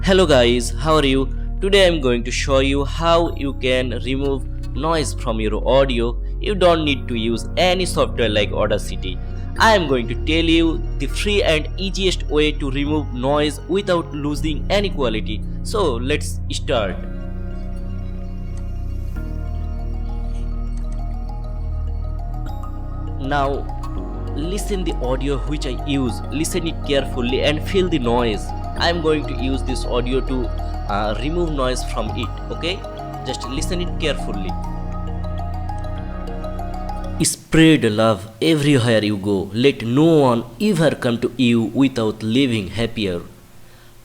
Hello guys, how are you? Today I'm going to show you how you can remove noise from your audio. You don't need to use any software like Audacity. I am going to tell you the free and easiest way to remove noise without losing any quality. So let's start. Now listen the audio which I use. Listen it carefully and feel the noise. I am going to use this audio to remove noise from it. Okay, just listen it carefully. Spread love everywhere you go. Let no one ever come to you without leaving happier.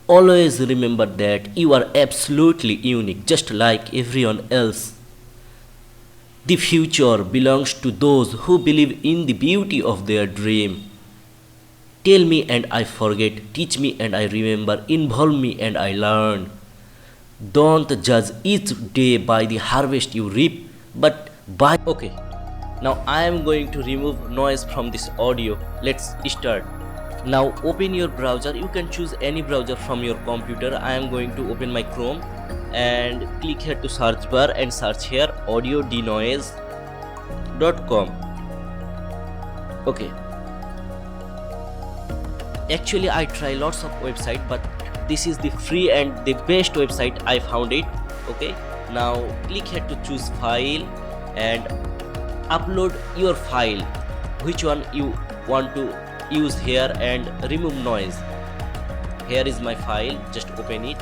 Always remember that you are absolutely unique, just like everyone else. The future belongs to those who believe in the beauty of their dream. Tell me and I forget, teach me and I remember, involve me and I learn. Don't judge each day by the harvest you reap, but by... Okay, now I am going to remove noise from this audio. Let's start. Now open your browser. You can choose any browser from your computer. I am going to open my Chrome and click here to search bar and search here audiodenoise.com. Okay. Actually I try lots of website, but this is the free and the best website I found it. Okay, now click here to choose file and upload your file, which one you want to use here, and remove noise. Here is my file, just open it.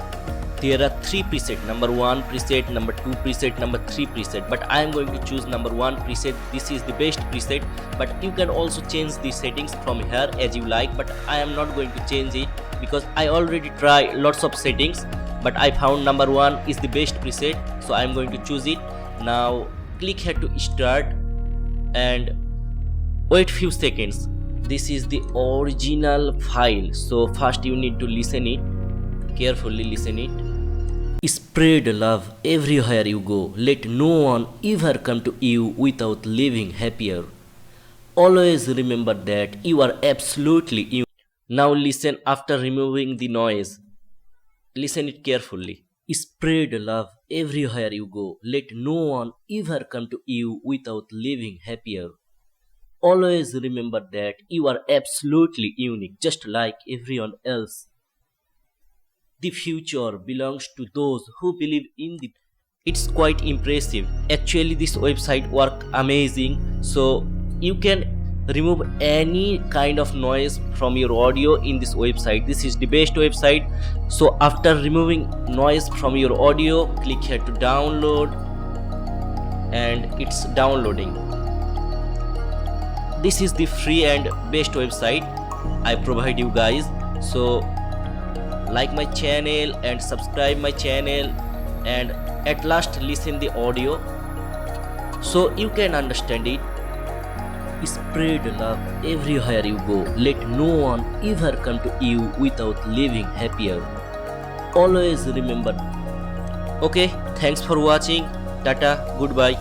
There are 3 presets, number 1 preset, number 2 preset, number 3 preset, but I am going to choose number 1 preset. This is the best preset, but you can also change the settings from here as you like, but I am not going to change it because I already tried lots of settings, but I found number 1 is the best preset, so I am going to choose it. Now click here to start and wait few seconds. This is the original file, so first you need to listen it carefully. Listen it. Spread love everywhere you go. Let no one ever come to you without leaving happier. Always remember that you are absolutely unique. Now listen after removing the noise. Listen it carefully. Spread love everywhere you go. Let no one ever come to you without leaving happier. Always remember that you are absolutely unique, just like everyone else. The future belongs to those who believe in the... It's quite impressive. Actually this website works amazing, so you can remove any kind of noise from your audio in this website. This is the best website. So after removing noise from your audio, click here to download and it's downloading. This is the free and best website I provide you guys. So like my channel and subscribe my channel and at last listen the audio so you can understand it. Spread love everywhere you go. Let no one ever come to you without leaving happier. Always remember. Okay, thanks for watching. Tata, goodbye.